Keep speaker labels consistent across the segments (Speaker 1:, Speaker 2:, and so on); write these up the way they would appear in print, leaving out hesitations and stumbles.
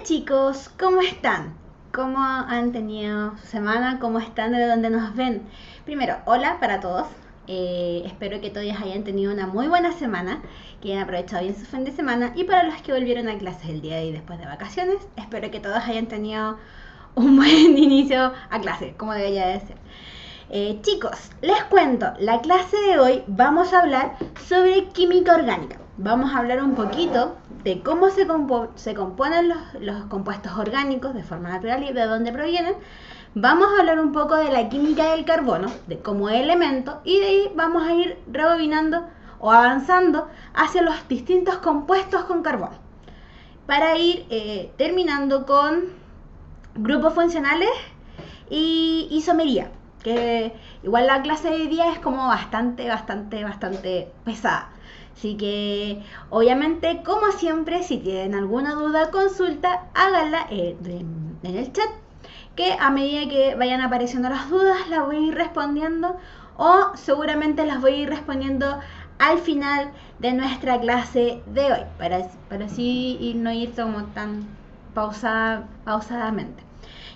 Speaker 1: Chicos, ¿cómo están? ¿Cómo han tenido su semana? ¿Cómo están de donde nos ven? Primero, hola para todos. Espero que todos hayan tenido una muy buena semana, que hayan aprovechado bien su fin de semana. Y para los que volvieron a clases el día de hoy después de vacaciones, espero que todos hayan tenido un buen inicio a clase, como debería de ser. Chicos, les cuento, la clase de hoy vamos a hablar sobre química orgánica. Vamos a hablar un poquito de cómo se componen los compuestos orgánicos de forma natural y de dónde provienen. Vamos a hablar un poco de la química del carbono, de como elemento, y de ahí vamos a ir rebobinando o avanzando hacia los distintos compuestos con carbono, para ir terminando con grupos funcionales y isomería, que igual la clase de hoy día es como bastante pesada. Así que, obviamente, como siempre, si tienen alguna duda, consulta, háganla en el chat, que a medida que vayan apareciendo las dudas, las voy a ir respondiendo, o seguramente las voy a ir respondiendo al final de nuestra clase de hoy, para así no ir como tan pausadamente.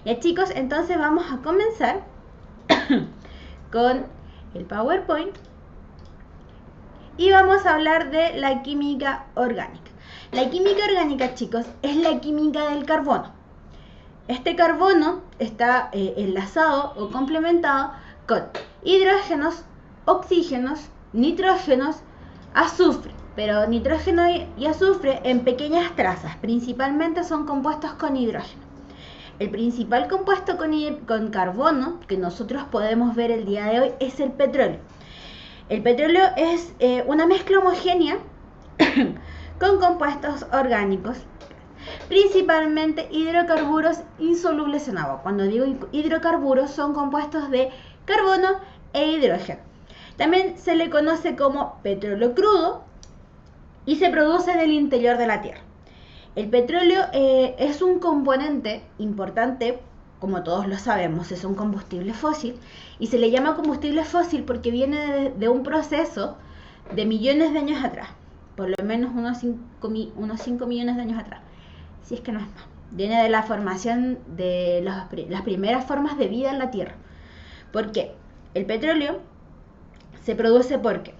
Speaker 1: Ya chicos, entonces vamos a comenzar con el PowerPoint y vamos a hablar de la química orgánica. La química orgánica, chicos, es la química del carbono. Este carbono está enlazado o complementado con hidrógenos, oxígenos, nitrógenos, azufre. Pero nitrógeno y azufre en pequeñas trazas, principalmente son compuestos con hidrógeno. El principal compuesto con carbono que nosotros podemos ver el día de hoy es el petróleo. El petróleo es una mezcla homogénea con compuestos orgánicos, principalmente hidrocarburos insolubles en agua. Cuando digo hidrocarburos, son compuestos de carbono e hidrógeno. También se le conoce como petróleo crudo y se produce en el interior de la Tierra. El petróleo es un componente importante, como todos lo sabemos, es un combustible fósil, y se le llama combustible fósil porque viene de un proceso de millones de años atrás, por lo menos unos 5 millones de años atrás, si es que no es más. Viene de la formación de las primeras formas de vida en la Tierra. ¿Por qué? El petróleo se produce porque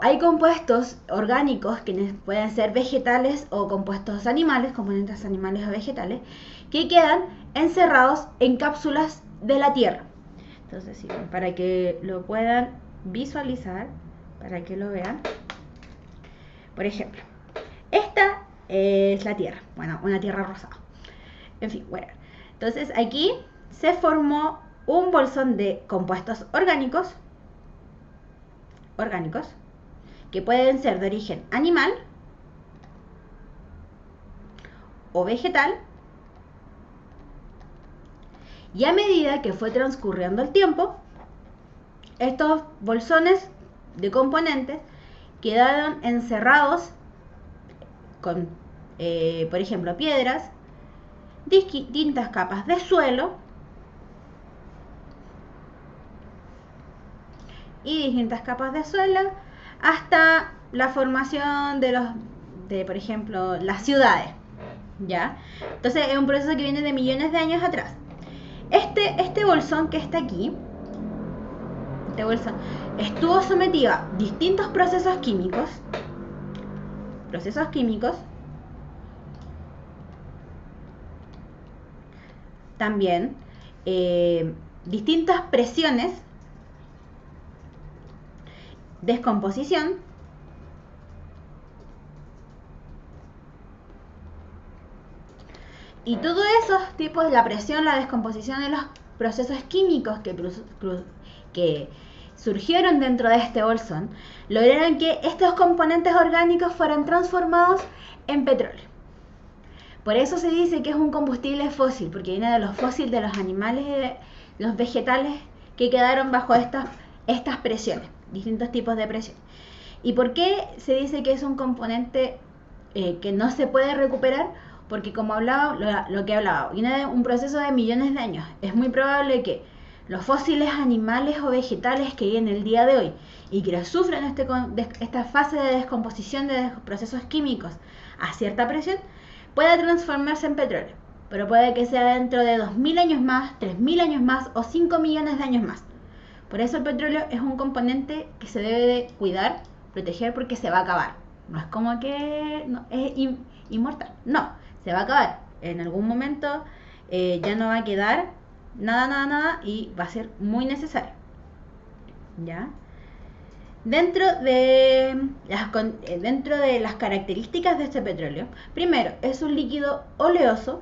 Speaker 1: hay compuestos orgánicos que pueden ser vegetales o compuestos animales, componentes animales o vegetales, que quedan encerrados en cápsulas de la Tierra. Entonces, sí, para que lo puedan visualizar, para que lo vean. Por ejemplo, esta es la Tierra, bueno, una Tierra rosada. En fin, bueno. Entonces aquí se formó un bolsón de compuestos orgánicos que pueden ser de origen animal o vegetal, y a medida que fue transcurriendo el tiempo, estos bolsones de componentes quedaron encerrados con, por ejemplo, piedras, distintas capas de suelo y distintas capas de suelo, hasta la formación de por ejemplo, las ciudades, ¿ya? Entonces es un proceso que viene de millones de años atrás. Este bolsón que está aquí, este bolsón, estuvo sometido a distintos procesos químicos, también distintas presiones, descomposición, y todos esos tipos de la presión, la descomposición de los procesos químicos que surgieron dentro de este bolsón, lograron que estos componentes orgánicos fueran transformados en petróleo. Por eso se dice que es un combustible fósil, porque viene de los fósiles de los animales y de los vegetales que quedaron bajo estas presiones, distintos tipos de presión. ¿Y por qué se dice que es un componente que no se puede recuperar? Porque como hablaba, lo que hablaba, viene de un proceso de millones de años. Es muy probable que los fósiles animales o vegetales que hay en el día de hoy y que sufren esta fase de descomposición de procesos químicos a cierta presión, pueda transformarse en petróleo, pero puede que sea dentro de 2000 años más, 3000 años más o 5 millones de años más. Por eso el petróleo es un componente que se debe de cuidar, proteger, porque se va a acabar. No es como que no, es inmortal, no, se va a acabar. En algún momento ya no va a quedar nada y va a ser muy necesario. ¿Ya? Dentro de las características de este petróleo, primero, es un líquido oleoso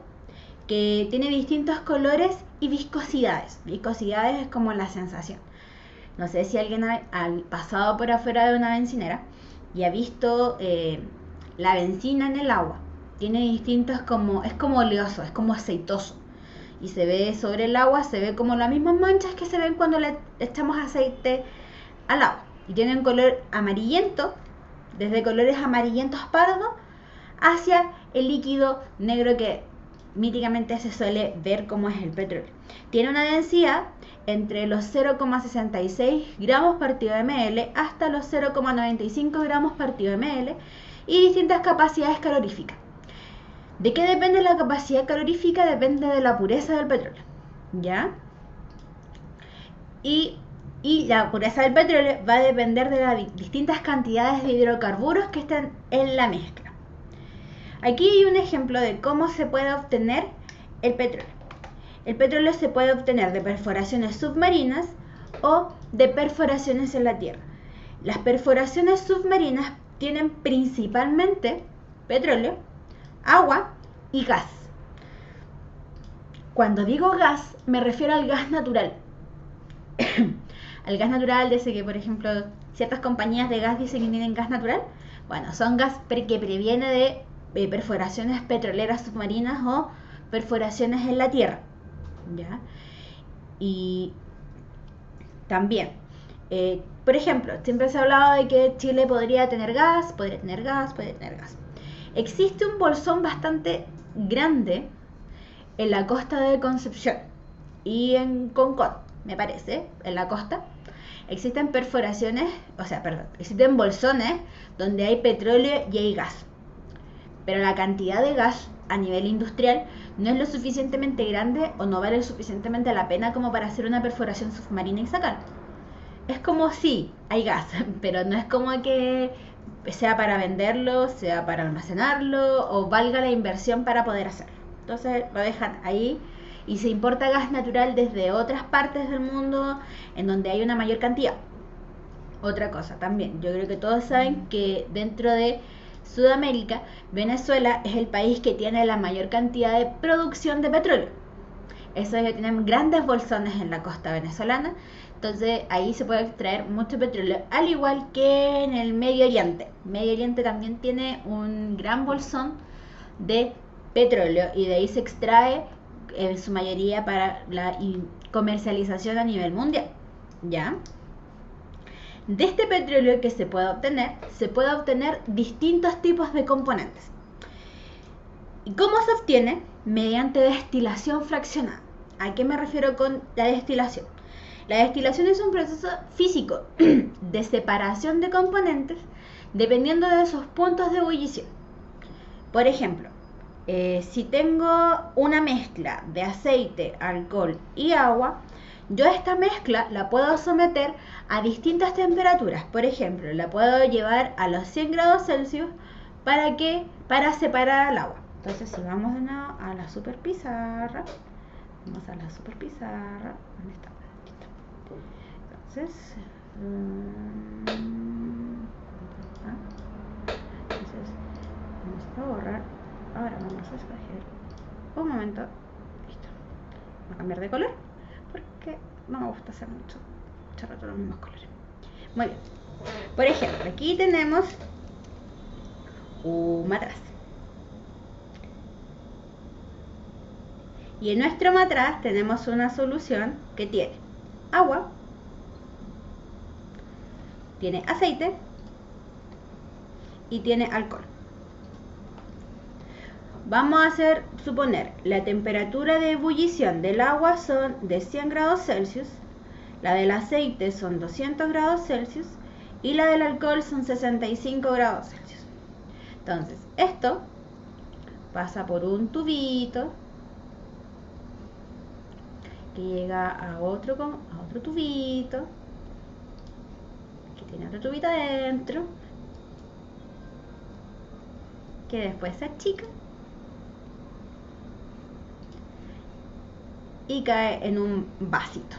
Speaker 1: que tiene distintos colores y viscosidades. Viscosidades es como la sensación. No sé si alguien ha pasado por afuera de una bencinera y ha visto la benzina en el agua. Tiene distintos es como oleoso, es como aceitoso. Y se ve sobre el agua, se ve como las mismas manchas que se ven cuando le echamos aceite al agua. Y tiene un color amarillento, desde colores amarillentos pardos hacia el líquido negro que míticamente se suele ver como es el petróleo. Tiene una densidad entre los 0,66 gramos partido de ml hasta los 0,95 gramos partido de ml y distintas capacidades caloríficas. ¿De qué depende la capacidad calorífica? Depende de la pureza del petróleo, ¿ya? Y la pureza del petróleo va a depender de las distintas cantidades de hidrocarburos que estén en la mezcla. Aquí hay un ejemplo de cómo se puede obtener el petróleo. El petróleo se puede obtener de perforaciones submarinas o de perforaciones en la tierra. Las perforaciones submarinas tienen principalmente petróleo, agua y gas. Cuando digo gas, me refiero al gas natural. Al gas natural, desde que, por ejemplo, ciertas compañías de gas dicen que tienen gas natural. Bueno, son gas que previene de perforaciones petroleras submarinas o perforaciones en la tierra, ¿ya? Y también, por ejemplo, siempre se ha hablado de que Chile podría tener gas. Existe un bolsón bastante grande en la costa de Concepción y en Concón, me parece, en la costa. Existen existen bolsones donde hay petróleo y hay gas. Pero la cantidad de gas a nivel industrial no es lo suficientemente grande o no vale suficientemente la pena como para hacer una perforación submarina y sacarlo. Es como si hay gas, pero no es como que sea para venderlo, sea para almacenarlo o valga la inversión para poder hacerlo. Entonces lo dejan ahí y se importa gas natural desde otras partes del mundo en donde hay una mayor cantidad. Otra cosa también, yo creo que todos saben que dentro de Sudamérica, Venezuela es el país que tiene la mayor cantidad de producción de petróleo. Eso es que tienen grandes bolsones en la costa venezolana, entonces ahí se puede extraer mucho petróleo, al igual que en el Medio Oriente. Medio Oriente también tiene un gran bolsón de petróleo y de ahí se extrae en su mayoría para la comercialización a nivel mundial, ¿ya? De este petróleo que se puede obtener distintos tipos de componentes. ¿Y cómo se obtiene? Mediante destilación fraccionada. ¿A qué me refiero con la destilación? La destilación es un proceso físico de separación de componentes dependiendo de sus puntos de ebullición. Por ejemplo, si tengo una mezcla de aceite, alcohol y agua, yo esta mezcla la puedo someter a distintas temperaturas. Por ejemplo, la puedo llevar a los 100 grados Celsius para separar el agua. Entonces, si vamos de nuevo a la super pizarra, ¿dónde está? Entonces, vamos a borrar. Ahora vamos a escoger un momento. Listo. Voy a cambiar de color porque no me gusta hacer mucho rato los mismos colores. Muy bien. Por ejemplo, aquí tenemos un matraz. Y en nuestro matraz tenemos una solución que tiene agua, tiene aceite y tiene alcohol. Vamos a suponer la temperatura de ebullición del agua son de 100 grados Celsius, la del aceite son 200 grados Celsius y la del alcohol son 65 grados Celsius. Entonces, esto pasa por un tubito que llega a otro tubito que tiene otro tubito adentro, que después se achica y cae en un vasito.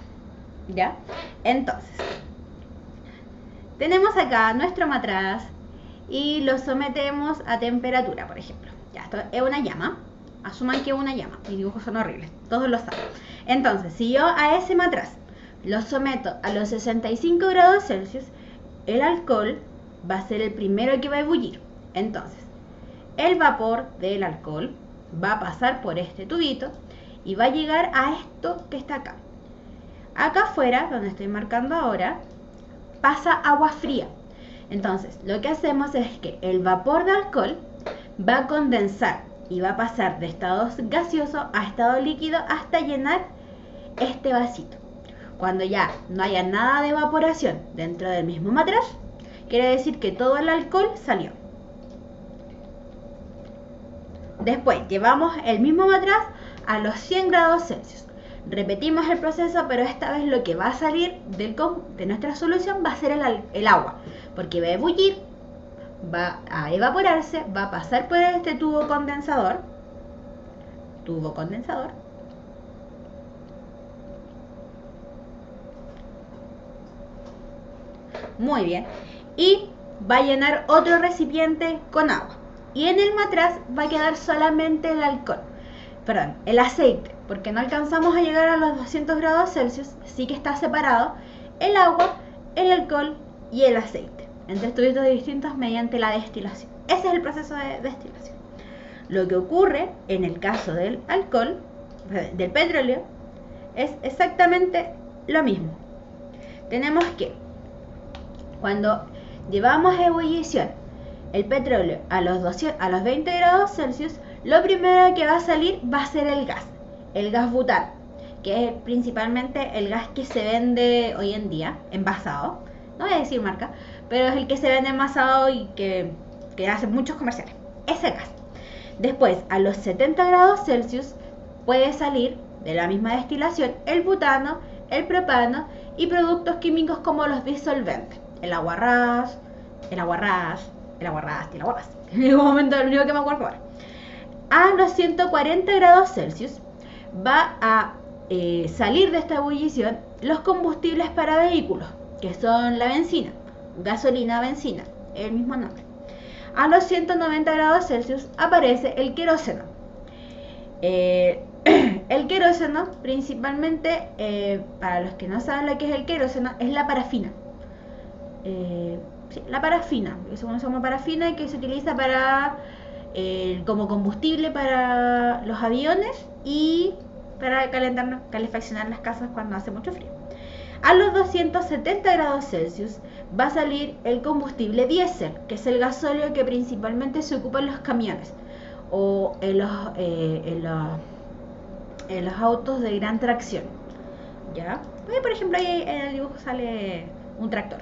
Speaker 1: ¿Ya? Entonces, tenemos acá nuestro matraz y lo sometemos a temperatura, por ejemplo. Ya, esto es una llama. Asuman que es una llama. Mis dibujos son horribles, todos lo saben. Entonces, si yo a ese matraz lo someto a los 65 grados Celsius, el alcohol va a ser el primero que va a ebullir. Entonces, el vapor del alcohol va a pasar por este tubito y va a llegar a esto que está acá. Acá afuera, donde estoy marcando ahora, pasa agua fría. Entonces, lo que hacemos es que el vapor de alcohol va a condensar y va a pasar de estado gaseoso a estado líquido hasta llenar este vasito. Cuando ya no haya nada de evaporación dentro del mismo matraz, quiere decir que todo el alcohol salió. Después llevamos el mismo matraz a los 100 grados Celsius. Repetimos el proceso, pero esta vez lo que va a salir de nuestra solución va a ser el agua, porque va a ebullir, va a evaporarse, va a pasar por este tubo condensador, muy bien, y va a llenar otro recipiente con agua. Y en el matraz va a quedar solamente el alcohol, perdón, el aceite, porque no alcanzamos a llegar a los 200 grados Celsius, sí que está separado el agua, el alcohol y el aceite, en tres tubitos distintos mediante la destilación. Ese es el proceso de destilación. Lo que ocurre en el caso del alcohol, del petróleo, es exactamente lo mismo. Tenemos que, cuando llevamos a ebullición el petróleo a los 20 grados Celsius, lo primero que va a salir va a ser el gas butano, que es principalmente el gas que se vende hoy en día, envasado, no voy a decir marca, pero es el que se vende envasado y que hacen muchos comerciales, ese gas. Después, a los 70 grados Celsius, puede salir de la misma destilación el butano, el propano y productos químicos como los disolventes, el aguarrás. En ningún momento es lo único que me acuerdo ahora. A los 140 grados Celsius va a salir de esta ebullición los combustibles para vehículos, que son la benzina, gasolina, benzina, el mismo nombre. A los 190 grados Celsius aparece el queroseno. El queroseno, principalmente, para los que no saben lo que es el queroseno, es la parafina. Sí, la parafina, que se conoce como parafina, que se utiliza para como combustible para los aviones y para calefaccionar las casas cuando hace mucho frío. A los 270 grados Celsius va a salir el combustible diésel, que es el gasóleo que principalmente se ocupa en los camiones o en los autos de gran tracción. ¿Ya? Por ejemplo, ahí en el dibujo sale un tractor.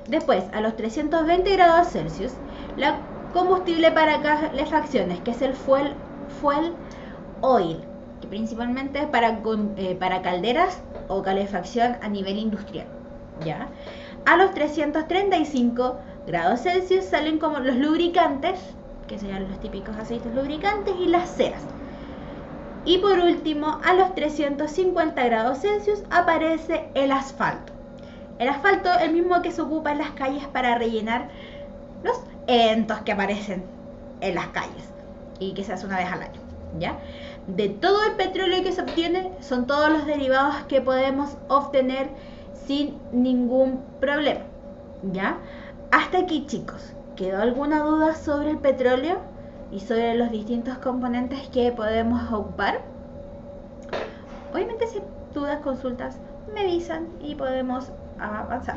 Speaker 1: Después, a los 320 grados Celsius, la combustible para calefacciones, que es el fuel oil, que principalmente es para calderas o calefacción a nivel industrial. ¿Ya? A los 335 grados Celsius salen como los lubricantes, que serían los típicos aceites lubricantes, y las ceras. Y por último, a los 350 grados Celsius aparece el asfalto. El asfalto es el mismo que se ocupa en las calles para rellenar los eventos que aparecen en las calles y que se hace una vez al año, ¿ya? De todo el petróleo que se obtiene, son todos los derivados que podemos obtener sin ningún problema, ¿ya? Hasta aquí, chicos, ¿quedó alguna duda sobre el petróleo y sobre los distintos componentes que podemos ocupar? Obviamente, si dudas, consultas, me avisan y podemos avanzar.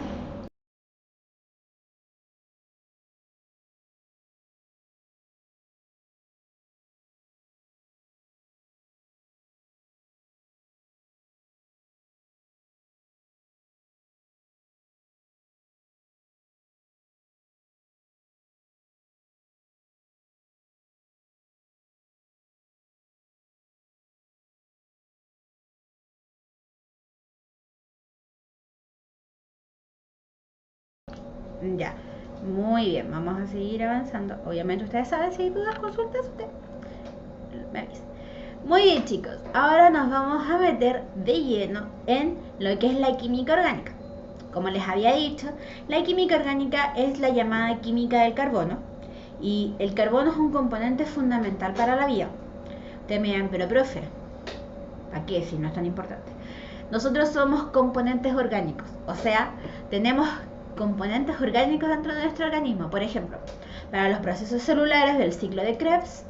Speaker 1: Ya, muy bien, vamos a seguir avanzando. Obviamente ustedes saben, si hay dudas, consultas, usted me avisa. Muy bien, chicos, ahora nos vamos a meter de lleno en lo que es la química orgánica. Como les había dicho, la química orgánica es la llamada química del carbono, y el carbono es un componente fundamental para la vida. Ustedes me dirán, pero profe, ¿para qué si no es tan importante? Nosotros somos componentes orgánicos, o sea, tenemos componentes orgánicos dentro de nuestro organismo. Por ejemplo, para los procesos celulares del ciclo de Krebs,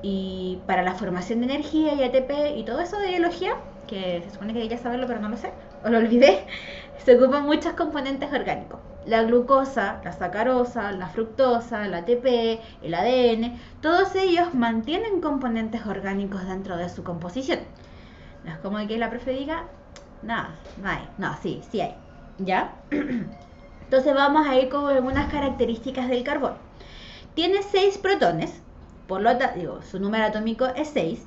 Speaker 1: y para la formación de energía y ATP y todo eso de biología, que se supone que debería saberlo pero no lo sé, o lo olvidé, se ocupan muchos componentes orgánicos. La glucosa, la sacarosa, la fructosa, la ATP, el ADN, todos ellos mantienen componentes orgánicos dentro de su composición. No es como que la profe diga, nada, no hay, no, sí hay, ¿ya? Entonces vamos a ir con algunas características del carbono. Tiene 6 protones, por lo tanto, su número atómico es 6.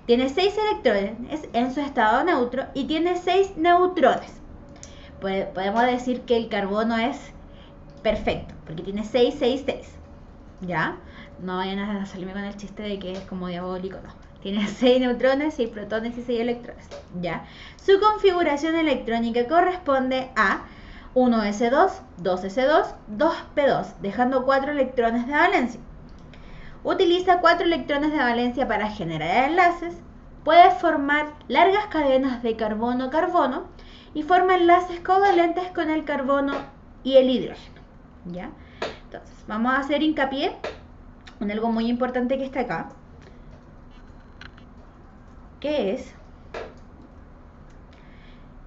Speaker 1: Tiene 6 electrones en su estado neutro y tiene 6 neutrones. Podemos decir que el carbono es perfecto, porque tiene 6, 6, 6. ¿Ya? No vayan a salirme con el chiste de que es como diabólico, no. Tiene 6 neutrones, 6 protones y 6 electrones. ¿Ya? Su configuración electrónica corresponde a 1s2, 2s2, 2p2, dejando 4 electrones de valencia. Utiliza 4 electrones de valencia para generar enlaces, puede formar largas cadenas de carbono-carbono y forma enlaces covalentes con el carbono y el hidrógeno. ¿Ya? Entonces, vamos a hacer hincapié en algo muy importante que está acá, que es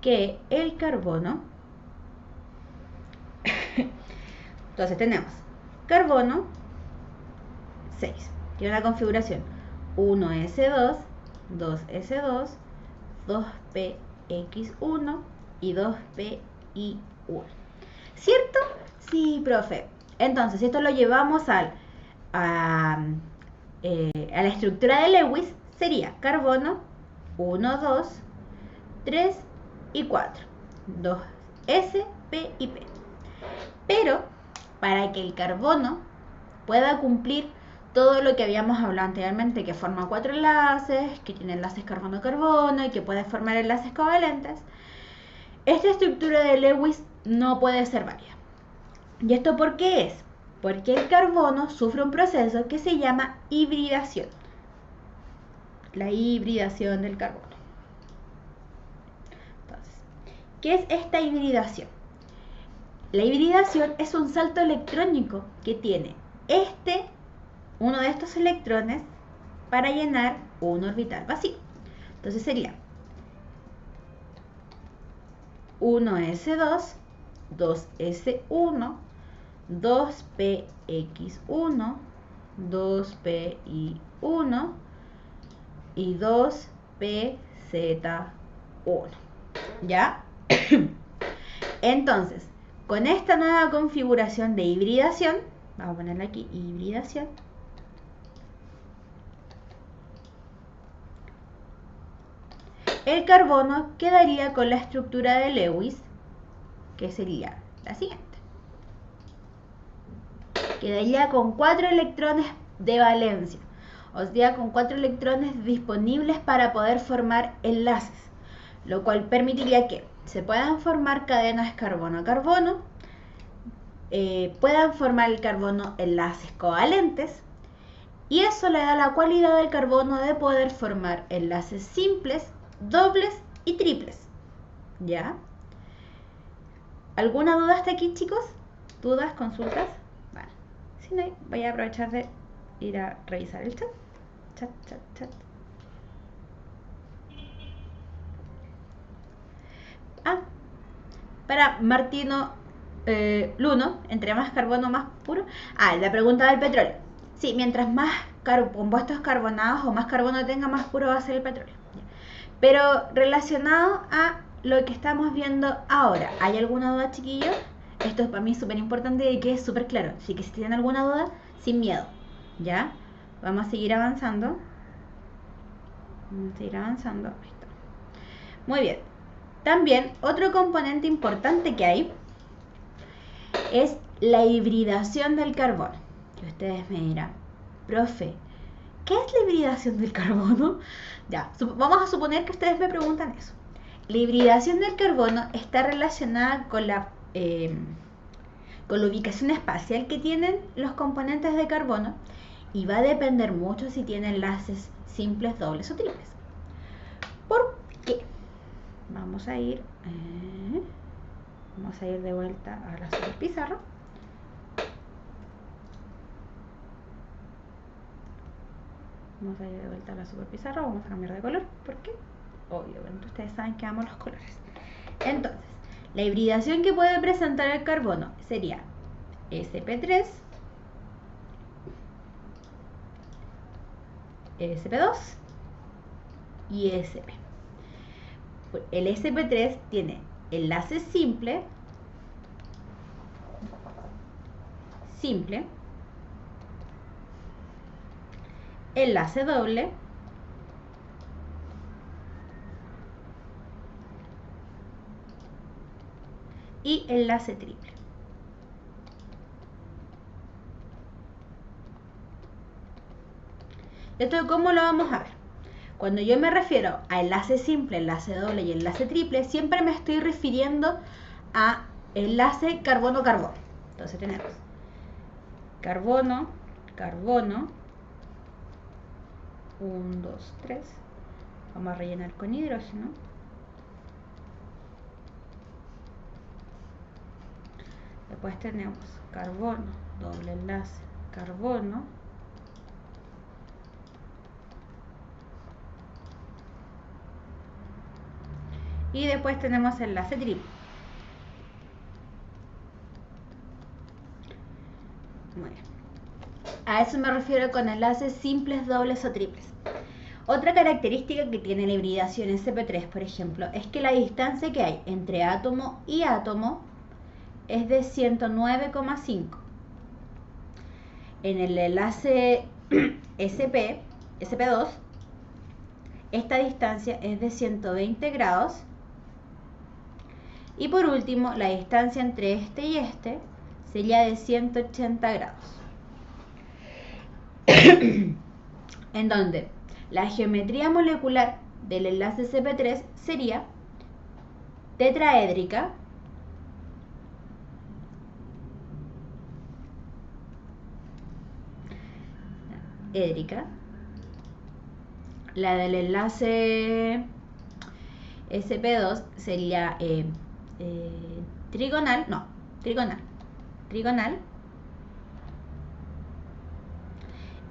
Speaker 1: que el carbono, entonces tenemos carbono 6, tiene una configuración 1s2, 2s2, 2px1 y 2pi1. ¿Cierto? Sí, profe. Entonces, esto lo llevamos a la estructura de Lewis, sería carbono 1, 2, 3 y 4. 2s, p y p. Pero, para que el carbono pueda cumplir todo lo que habíamos hablado anteriormente, que forma 4 enlaces, que tiene enlaces carbono-carbono y que puede formar enlaces covalentes, esta estructura de Lewis no puede ser válida. ¿Y esto por qué es? Porque el carbono sufre un proceso que se llama hibridación. La hibridación del carbono. Entonces, ¿qué es esta hibridación? La hibridación es un salto electrónico que tiene uno de estos electrones para llenar un orbital vacío. Entonces sería 1s2, 2s1, 2px1, 2pi1 y 2pz1. ¿Ya? Entonces, con esta nueva configuración de hibridación, vamos a ponerle aquí hibridación, el carbono quedaría con la estructura de Lewis, que sería la siguiente. Quedaría con 4 electrones de valencia, o sea, con 4 electrones disponibles para poder formar enlaces, lo cual permitiría que se puedan formar cadenas carbono-carbono, puedan formar el carbono enlaces covalentes, y eso le da la cualidad del carbono de poder formar enlaces simples, dobles y triples. ¿Ya? ¿Alguna duda hasta aquí, chicos? ¿Dudas, consultas? Vale. Si no, voy a aprovechar de ir a revisar el chat. Chat. Para Martino Luno, entre más carbono más puro. La pregunta del petróleo. Sí, mientras más compuestos carbonados o más carbono tenga, más puro va a ser el petróleo. Pero relacionado a lo que estamos viendo ahora, ¿hay alguna duda, chiquillos? Esto es para mí súper importante y que es súper claro. Así que si tienen alguna duda, sin miedo. ¿Ya? Vamos a seguir avanzando. Ahí está. Muy bien. También otro componente importante que hay es la hibridación del carbono. Y ustedes me dirán, profe, ¿qué es la hibridación del carbono? Ya, vamos a suponer que ustedes me preguntan eso. La hibridación del carbono está relacionada con la ubicación espacial que tienen los componentes de carbono y va a depender mucho si tienen enlaces simples, dobles o triples. ¿Por qué? Vamos a ir de vuelta a la super pizarra. Vamos a ir de vuelta a la super pizarra, vamos a cambiar de color, porque obviamente ustedes saben que amo los colores. Entonces, la hibridación que puede presentar el carbono sería sp3, sp2 y sp. El sp3 tiene enlace simple, enlace doble y enlace triple. ¿Esto cómo lo vamos a ver? Cuando yo me refiero a enlace simple, enlace doble y enlace triple, siempre me estoy refiriendo a enlace carbono-carbono. Entonces tenemos carbono, carbono, 1, 2, 3. Vamos a rellenar con hidrógeno. Después tenemos carbono, doble enlace, carbono. Y después tenemos enlace triple. Muy bien. A eso me refiero con enlaces simples, dobles o triples. Otra característica que tiene la hibridación sp3, por ejemplo, es que la distancia que hay entre átomo y átomo es de 109,5. En el enlace sp2, esta distancia es de 120 grados. Y por último, la distancia entre este y este sería de 180 grados. En donde la geometría molecular del enlace sp3 sería tetraédrica, édrica. La del enlace sp2 sería trigonal.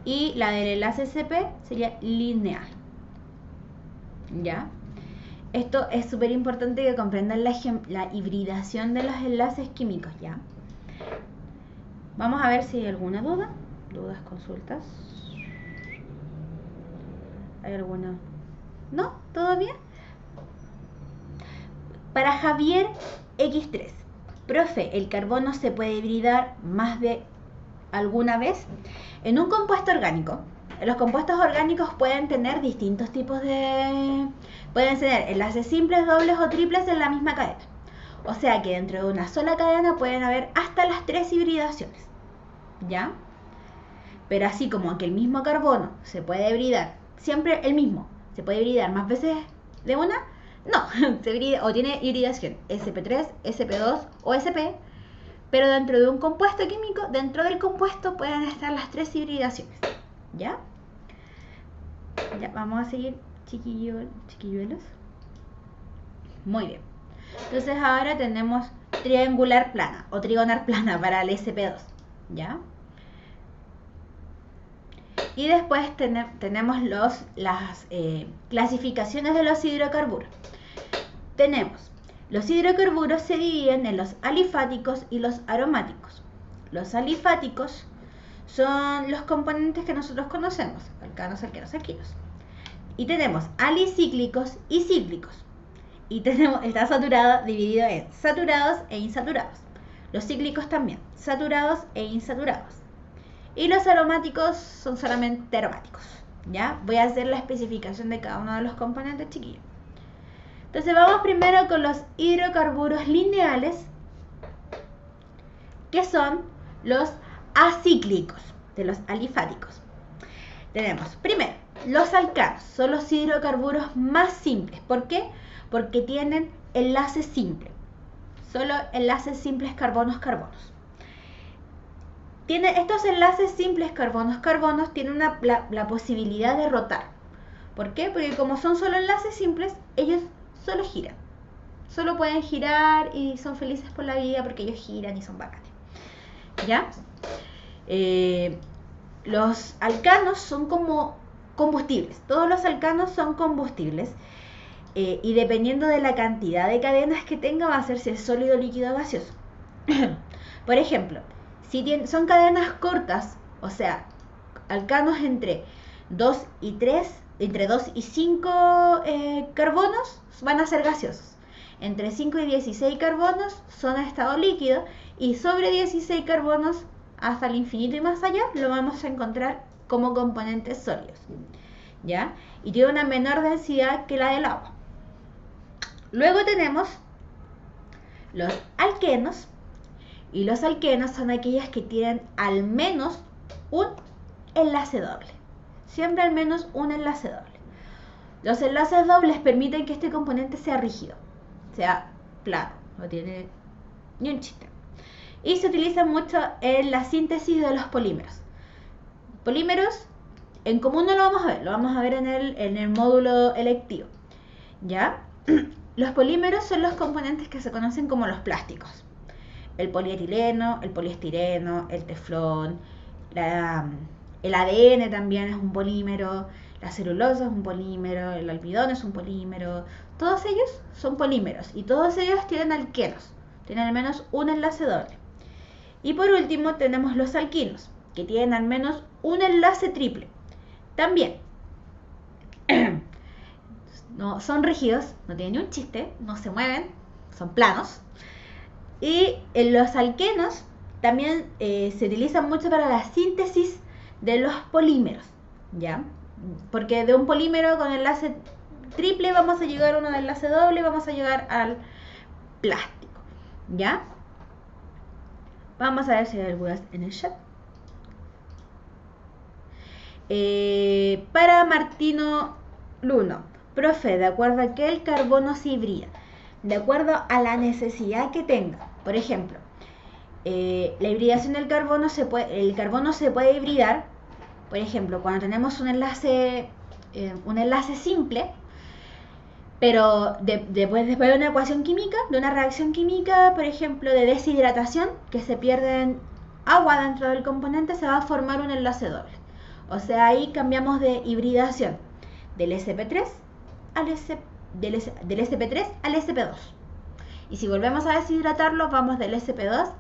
Speaker 1: Y la del enlace sp sería lineal. ¿Ya? Esto es súper importante que comprendan la hibridación de los enlaces químicos, ¿ya? Vamos a ver si hay alguna duda. Dudas, consultas. ¿Hay alguna? ¿No? ¿Todo bien? Para Javier X3. Profe, ¿el carbono se puede hibridar más de alguna vez? En un compuesto orgánico, los compuestos orgánicos pueden tener distintos tipos de... Pueden tener enlaces simples, dobles o triples en la misma cadena. O sea que dentro de una sola cadena pueden haber hasta las 3 hibridaciones. ¿Ya? Pero así como que el mismo carbono se puede hibridar, siempre el mismo, se puede hibridar más veces de una, no, se hibrida, o tiene hibridación sp3, sp2 o sp, pero dentro de un compuesto químico, dentro del compuesto pueden estar las 3 hibridaciones. ¿Ya? Ya, vamos a seguir, chiquilluelos. Muy bien. Entonces ahora tenemos triangular plana o trigonal plana para el sp2. ¿Ya? Y después tenemos las clasificaciones de los hidrocarburos. Tenemos, los hidrocarburos se dividen en los alifáticos y los aromáticos. Los alifáticos son los componentes que nosotros conocemos, alcanos, alquenos, alquinos. Y tenemos alicíclicos y cíclicos. Y está saturado dividido en saturados e insaturados. Los cíclicos también, saturados e insaturados. Y los aromáticos son solamente aromáticos. ¿Ya? Voy a hacer la especificación de cada uno de los componentes, chiquillos. Entonces vamos primero con los hidrocarburos lineales que son los acíclicos, de los alifáticos. Tenemos, primero, los alcanos, son los hidrocarburos más simples. ¿Por qué? Porque tienen enlace simple. Solo enlaces simples carbonos-carbonos. Estos enlaces simples carbonos-carbonos tienen la posibilidad de rotar. ¿Por qué? Porque como son solo enlaces simples, ellos solo giran. Solo pueden girar y son felices por la vida porque ellos giran y son bacanes. ¿Ya? Los alcanos son como combustibles. Todos los alcanos son combustibles. Y dependiendo de la cantidad de cadenas que tenga, va a ser si es sólido, líquido o gaseoso. Por ejemplo, si son cadenas cortas, o sea, alcanos entre 2 y 3, entre 2 y 5 carbonos, van a ser gaseosos. Entre 5 y 16 carbonos son a estado líquido, y sobre 16 carbonos hasta el infinito y más allá lo vamos a encontrar como componentes sólidos, ¿ya? Y tiene una menor densidad que la del agua. Luego tenemos los alquenos, y los alquenos son aquellas que tienen al menos un enlace doble. Siempre al menos un enlace doble. Los enlaces dobles permiten que este componente sea rígido, sea plano, no tiene ni un chiste. Y se utiliza mucho en la síntesis de los polímeros. Polímeros, en común no lo vamos a ver, lo vamos a ver en el módulo electivo, ¿ya? Los polímeros son los componentes que se conocen como los plásticos. El polietileno, el poliestireno, el teflón, el ADN también es un polímero, la celulosa es un polímero, el almidón es un polímero. Todos ellos son polímeros y todos ellos tienen alquenos, tienen al menos un enlace doble. Y por último tenemos los alquinos, que tienen al menos un enlace triple. También no son rígidos, no tienen ni un chiste, no se mueven, son planos. Y los alquenos también se utilizan mucho para la síntesis de los polímeros, ¿ya? Porque de un polímero con enlace triple vamos a llegar a uno de enlace doble y vamos a llegar al plástico, ¿ya? Vamos a ver si hay algunas en el chat. Para Martino Luno, profe, de acuerdo a que el carbono se hibrida, de acuerdo a la necesidad que tenga. Por ejemplo, la hibridación del carbono el carbono se puede hibridar, por ejemplo, cuando tenemos un enlace simple, pero después de una ecuación química, de una reacción química, por ejemplo, de deshidratación, que se pierde agua dentro del componente, se va a formar un enlace doble. O sea, ahí cambiamos de hibridación del sp3 del sp3 al sp2. Y si volvemos a deshidratarlo, vamos del sp2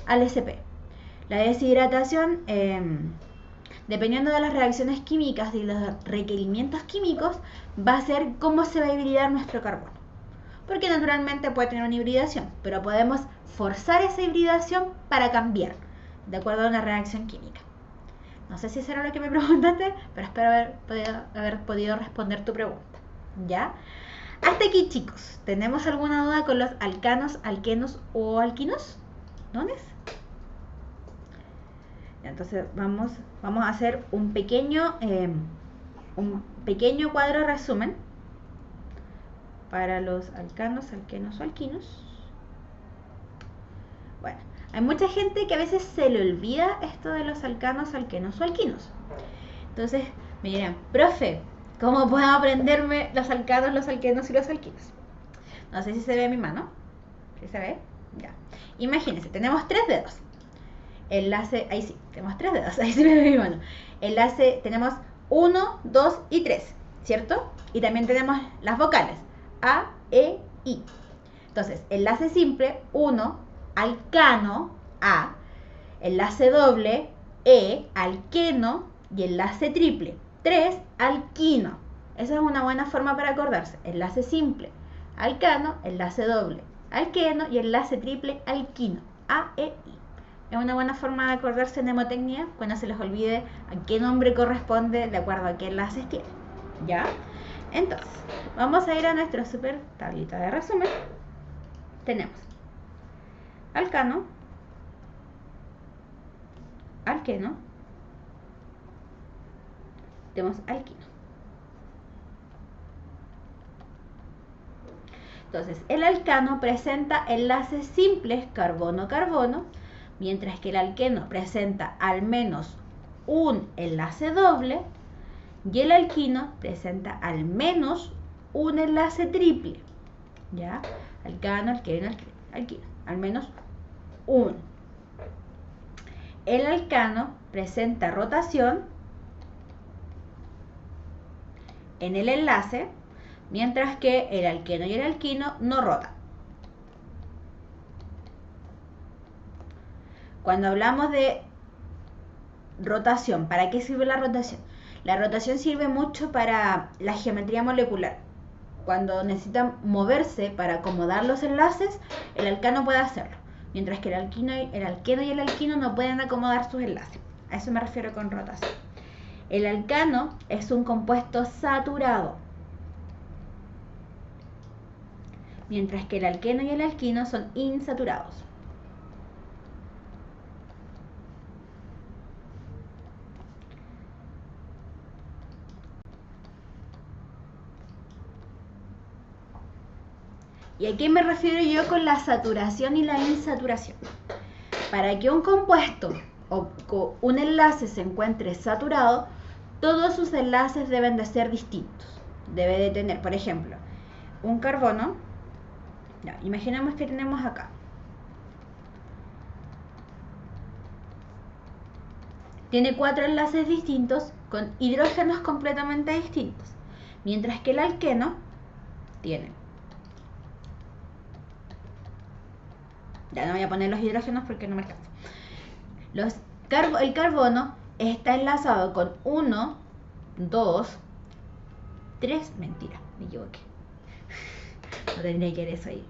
Speaker 1: al sp. La deshidratación, dependiendo de las reacciones químicas y los requerimientos químicos, va a ser cómo se va a hibridar nuestro carbono. Porque naturalmente puede tener una hibridación, pero podemos forzar esa hibridación para cambiar, de acuerdo a una reacción química. No sé si eso era lo que me preguntaste, pero espero haber podido responder tu pregunta, ¿ya? Hasta aquí, chicos. ¿Tenemos alguna duda con los alcanos, alquenos o alquinos? ¿Dónde es? Entonces vamos a hacer un pequeño cuadro resumen para los alcanos, alquenos o alquinos. Bueno, hay mucha gente que a veces se le olvida esto de los alcanos, alquenos o alquinos. Entonces me dirán, profe, ¿cómo puedo aprenderme los alcanos, los alquenos y los alquinos? No sé si se ve mi mano. ¿Sí se ve? Ya. Imagínense, tenemos 3 dedos. Enlace, ahí sí, tenemos 3 dedos, ahí sí me ve mi mano. Enlace, tenemos 1, 2 y 3, ¿cierto? Y también tenemos las vocales, A, E, I. Entonces, enlace simple, 1, alcano, A, enlace doble, E, alqueno, y enlace triple, 3, alquino. Esa es una buena forma para acordarse. Enlace simple, alcano, enlace doble, alqueno, y enlace triple, alquino, A, E, I. Es una buena forma de acordarse mnemotecnia cuando se les olvide a qué nombre corresponde de acuerdo a qué enlaces tiene, ¿ya? Entonces, vamos a ir a nuestra super tablita de resumen. Tenemos alcano, alqueno, tenemos alquino. Entonces, el alcano presenta enlaces simples carbono-carbono, mientras que el alqueno presenta al menos un enlace doble y el alquino presenta al menos un enlace triple. ¿Ya? Alcano, alqueno, alquino, al menos uno. El alcano presenta rotación en el enlace, mientras que el alqueno y el alquino no rotan. Cuando hablamos de rotación, ¿para qué sirve la rotación? La rotación sirve mucho para la geometría molecular. Cuando necesitan moverse para acomodar los enlaces, el alcano puede hacerlo, mientras que el alqueno y el alquino no pueden acomodar sus enlaces. A eso me refiero con rotación. El alcano es un compuesto saturado, mientras que el alqueno y el alquino son insaturados. ¿Y a qué me refiero yo con la saturación y la insaturación? Para que un compuesto o un enlace se encuentre saturado, todos sus enlaces deben de ser distintos. Debe de tener, por ejemplo, un carbono. Ya, imaginemos que tenemos acá. Tiene 4 enlaces distintos con hidrógenos completamente distintos. Mientras que el alqueno tiene. Ya no voy a poner los hidrógenos porque no me alcanza. El carbono está enlazado con 1, 2, 3. Mentira, me equivoqué. No tendría que ir eso ahí.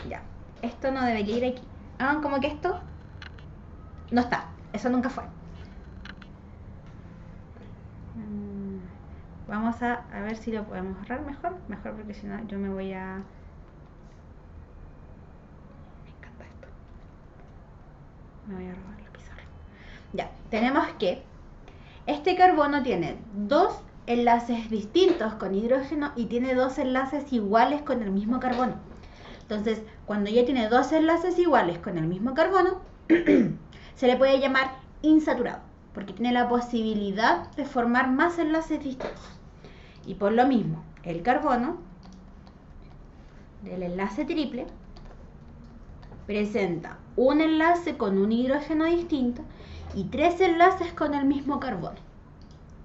Speaker 1: Ya, esto no debería ir aquí. Hagan como que esto no está. Eso nunca fue. Vamos a ver si lo podemos ahorrar mejor. Mejor porque si no yo me voy a... Me encanta esto. Me voy a robar la pizarra. Ya, tenemos que este carbono tiene 2 enlaces distintos con hidrógeno y tiene 2 enlaces iguales con el mismo carbono. Entonces, cuando ya tiene 2 enlaces iguales con el mismo carbono, se le puede llamar insaturado, porque tiene la posibilidad de formar más enlaces distintos. Y por lo mismo, el carbono del enlace triple presenta un enlace con un hidrógeno distinto y 3 enlaces con el mismo carbono.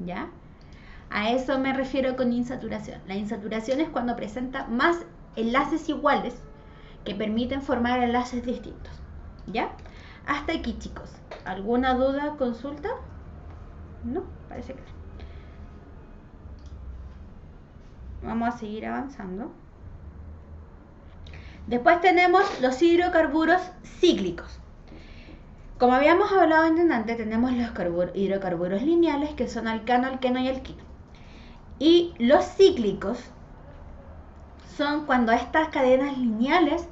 Speaker 1: ¿Ya? A eso me refiero con insaturación. La insaturación es cuando presenta más enlaces iguales que permiten formar enlaces distintos. ¿Ya? Hasta aquí, chicos. ¿Alguna duda, consulta? No, parece que no. Vamos a seguir avanzando. Después tenemos los hidrocarburos cíclicos. Como habíamos hablado antes, tenemos los hidrocarburos lineales, que son alcano, alqueno y alquino. Y los cíclicos son cuando estas cadenas lineales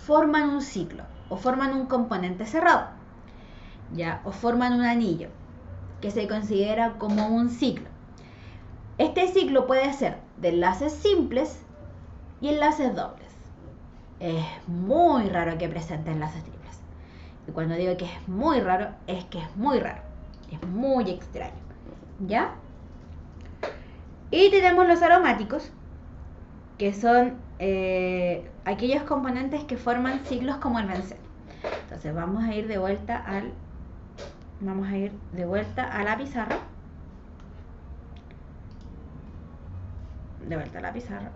Speaker 1: forman un ciclo o forman un componente cerrado, ¿ya? O forman un anillo, que se considera como un ciclo. Este ciclo puede ser de enlaces simples y enlaces dobles. Es muy raro que presente enlaces triples. Y cuando digo que es muy raro, es que es muy raro. Es muy extraño. ¿Ya? Y tenemos los aromáticos, que son aquellos componentes que forman ciclos como el benceno. Entonces vamos a ir de vuelta a la pizarra. De vuelta a la pizarra.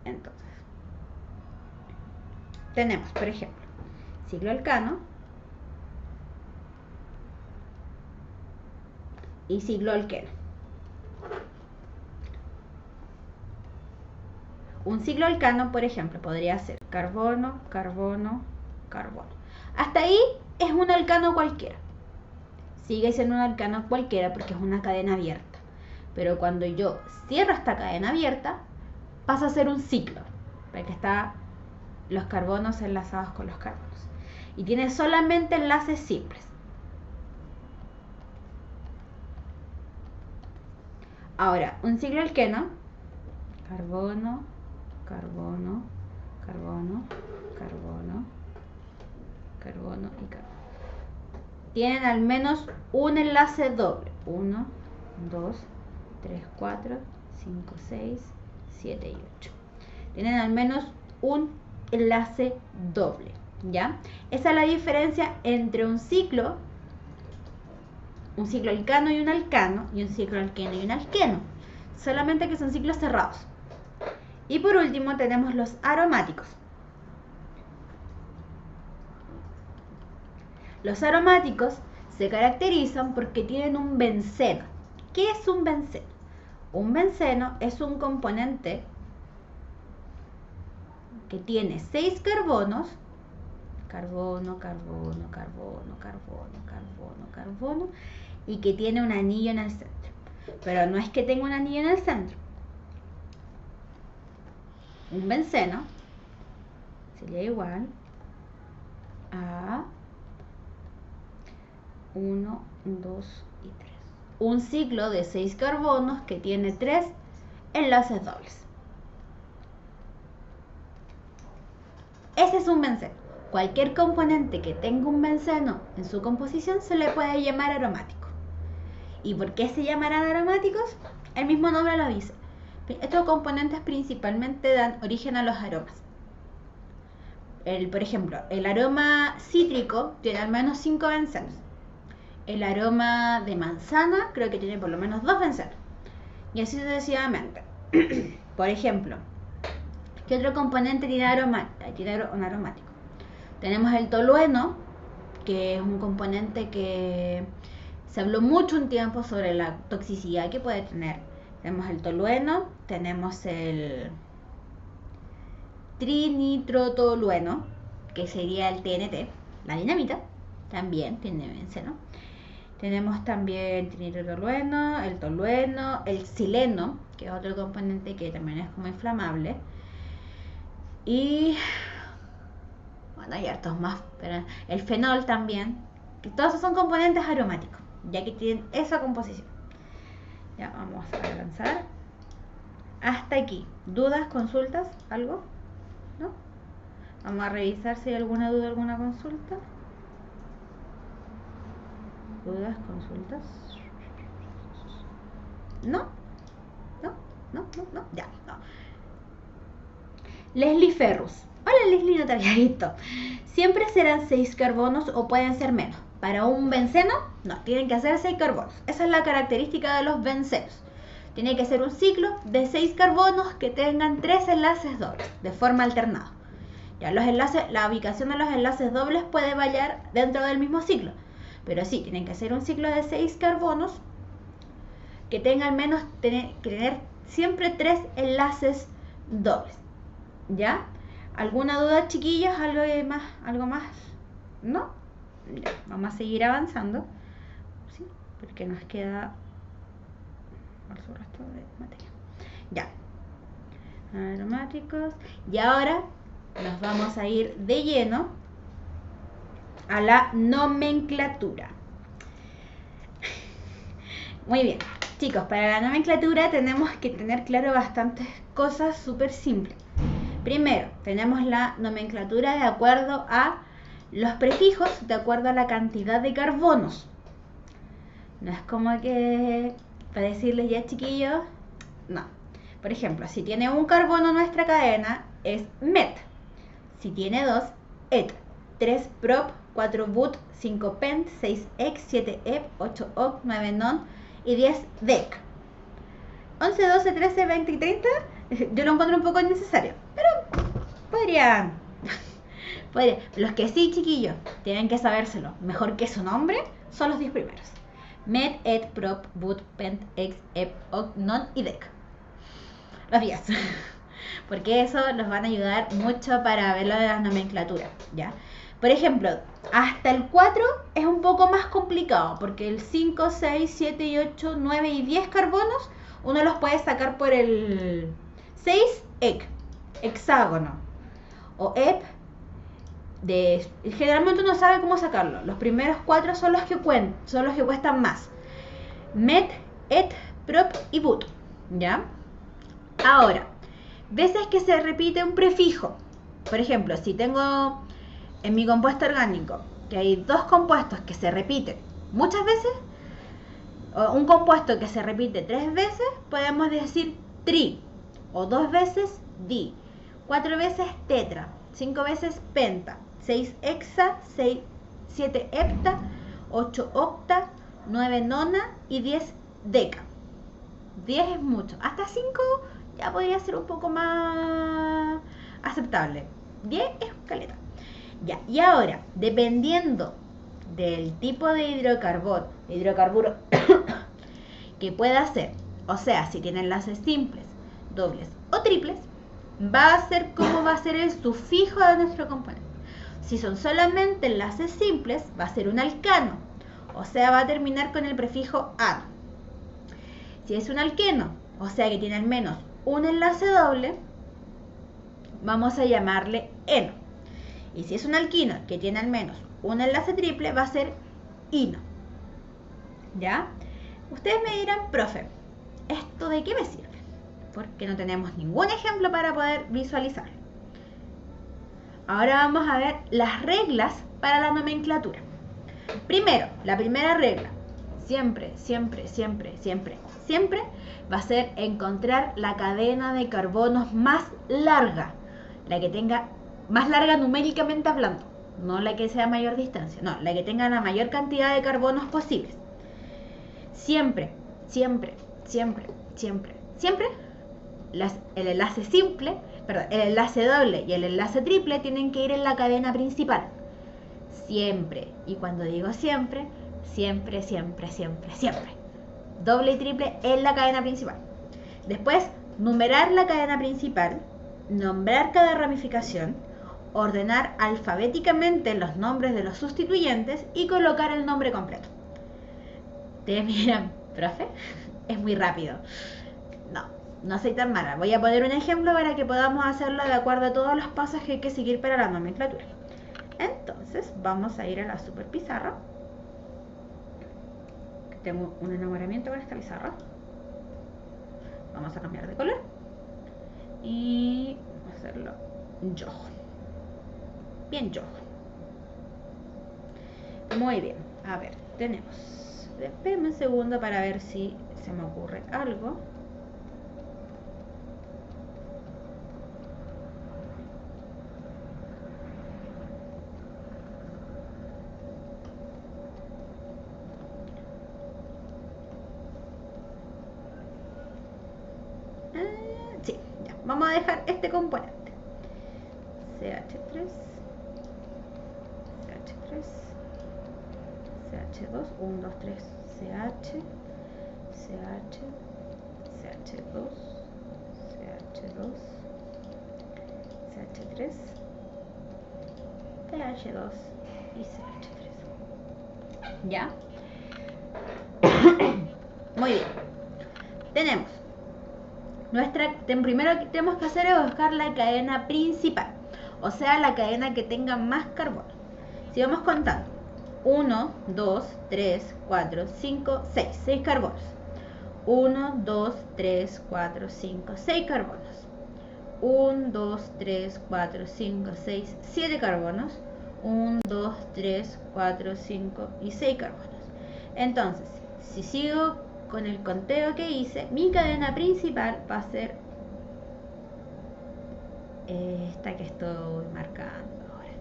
Speaker 1: Entonces, tenemos, por ejemplo, ciclo alcano y ciclo alqueno. Un ciclo alcano, por ejemplo, podría ser carbono, carbono, carbono. Hasta ahí es un alcano cualquiera. Sigue siendo un alcano cualquiera porque es una cadena abierta. Pero cuando yo cierro esta cadena abierta, pasa a ser un ciclo, porque está los carbonos enlazados con los carbonos. Y tiene solamente enlaces simples. Ahora, un ciclo alqueno, carbono, carbono, carbono, carbono, carbono y carbono. Tienen al menos un enlace doble. 1, 2, 3, 4, 5, 6, 7 y 8. Tienen al menos un enlace doble, ¿ya? Esa es la diferencia entre un ciclo alcano y un alcano, y un ciclo alqueno y un alqueno. Solamente que son ciclos cerrados. Y por último tenemos los aromáticos. Los aromáticos se caracterizan porque tienen un benceno. ¿Qué es un benceno? Un benceno es un componente que tiene 6 carbonos, carbono, carbono, carbono, carbono, carbono, carbono, y que tiene un anillo en el centro. Pero no es que tenga un anillo en el centro. Un benceno sería igual a 1, 2 y 3. Un ciclo de 6 carbonos que tiene 3 enlaces dobles. Ese es un benceno. Cualquier componente que tenga un benceno en su composición se le puede llamar aromático. ¿Y por qué se llamarán aromáticos? El mismo nombre lo dice. Estos componentes principalmente dan origen a los aromas. Por ejemplo, el aroma cítrico tiene al menos 5 bencenos. El aroma de manzana creo que tiene por lo menos 2 bencenos. Y así sucesivamente. Por ejemplo, ¿qué otro componente tiene un aromático? Tenemos el tolueno, que es un componente que se habló mucho un tiempo sobre la toxicidad que puede tener. Tenemos el tolueno, tenemos el trinitrotolueno, que sería el TNT, la dinamita, también tiene benceno. Tenemos también trinitrotolueno, el tolueno, el xileno, que es otro componente que también es como inflamable. Y bueno, hay hartos más, pero el fenol también, que todos esos son componentes aromáticos, ya que tienen esa composición. Ya vamos a avanzar hasta aquí. ¿Dudas, consultas, algo? ¿No? Vamos a revisar si hay alguna duda, alguna consulta. ¿Dudas, consultas? ¿No? ¿No? Ya, no. Leslie Ferrus. Hola Leslie, no te había visto. Siempre serán 6 carbonos o pueden ser menos. Para un benceno, no, tienen que ser 6 carbonos. Esa es la característica de los bencenos. Tiene que ser un ciclo de 6 carbonos que tengan 3 enlaces dobles, de forma alternada. Ya la ubicación de los enlaces dobles puede variar dentro del mismo ciclo. Pero sí, tienen que ser un ciclo de 6 carbonos que tenga al menos tener siempre 3 enlaces dobles. ¿Ya? ¿Alguna duda, chiquillos? ¿Algo más? ¿No? Ya, vamos a seguir avanzando. ¿Sí? Porque nos queda el resto de materia. Ya. Aromáticos. Y ahora nos vamos a ir de lleno a la nomenclatura. Muy bien. Chicos, para la nomenclatura tenemos que tener claro bastantes cosas súper simples. Primero, tenemos la nomenclatura de acuerdo a los prefijos, de acuerdo a la cantidad de carbonos. No es como que para decirles ya chiquillos, no. Por ejemplo, si tiene un carbono nuestra cadena es met. Si tiene 2, et. 3 prop, 4 but, 5 pent, 6 ex, 7 ep, 8 oc, 9 non y 10 dec. 11, 12, 13, 20 y 30 yo lo encuentro un poco innecesario, pero podrían. Los que sí, chiquillos, tienen que sabérselo mejor que su nombre son los 10 primeros: met, et, prop, but, pent, ex, ep, oc, non y dec. Los 10. Porque eso los van a ayudar mucho para ver lo de las nomenclaturas, ¿ya? Por ejemplo, hasta el 4 es un poco más complicado, porque el 5, 6, 7 y 8, 9 y 10 carbonos uno los puede sacar por el 6 hexágono, o EP, generalmente uno sabe cómo sacarlo. Los primeros 4 son los que cuestan más. Met, et, prop y but. ¿Ya? Ahora, veces que se repite un prefijo. Por ejemplo, si tengo en mi compuesto orgánico que hay 2 compuestos que se repiten muchas veces, o un compuesto que se repite 3 veces, podemos decir tri, o 2 veces di, 4 veces tetra, 5 veces penta, 6 hexa, 7 hepta, 8 octa, 9 nona y 10 deca. 10 es mucho, hasta 5 ya podría ser un poco más aceptable. 10 es caleta. Ya, y ahora, dependiendo del tipo de hidrocarburo que pueda ser, o sea, si tiene enlaces simples, dobles o triples, va a ser como va a ser el sufijo de nuestro componente. Si son solamente enlaces simples, va a ser un alcano, o sea, va a terminar con el prefijo ano. Si es un alqueno, o sea que tiene al menos un enlace doble, vamos a llamarle eno. Y si es un alquino que tiene al menos un enlace triple, va a ser ino. ¿Ya? Ustedes me dirán, profe, ¿esto de qué me sirve? Porque no tenemos ningún ejemplo para poder visualizarlo. Ahora vamos a ver las reglas para la nomenclatura. Primero, la primera regla, siempre va a ser encontrar la cadena de carbonos más larga, la que tenga más larga numéricamente hablando, no la que sea mayor distancia, no, la que tenga la mayor cantidad de carbonos posibles. Siempre, el enlace simple, el enlace doble y el enlace triple tienen que ir en la cadena principal. Siempre, y cuando digo siempre, siempre. Doble y triple en la cadena principal. Después, numerar la cadena principal, nombrar cada ramificación, ordenar alfabéticamente los nombres de los sustituyentes y colocar el nombre completo. Ustedes miran, profe, es muy rápido. No soy tan mala. Voy a poner un ejemplo para que podamos hacerlo de acuerdo a todos los pasos que hay que seguir para la nomenclatura. Entonces, vamos a ir a la super pizarra. Tengo un enamoramiento con esta pizarra. Vamos a cambiar de color. Y vamos a hacerlo rojo. Bien rojo. Muy bien. A ver, tenemos. Espérenme un segundo para ver si se me ocurre algo. Sí, ya. Vamos a dejar este componente. CH3, CH3, CH2, 1, 2, 3, CH, CH, CH2, CH2, CH3, CH2 y CH3. ¿Ya? Muy bien. Tenemos primero que tenemos que hacer es buscar la cadena principal, o sea, la cadena que tenga más carbono. Si vamos contando, 1, 2, 3, 4, 5, 6 carbonos. 1, 2, 3, 4, 5, 6 carbonos. 1, 2, 3, 4, 5, 6, 7 carbonos. 1, 2, 3, 4, 5 y 6 carbonos. Entonces, si sigo con el conteo que hice, mi cadena principal va a ser esta que estoy marcando ahora.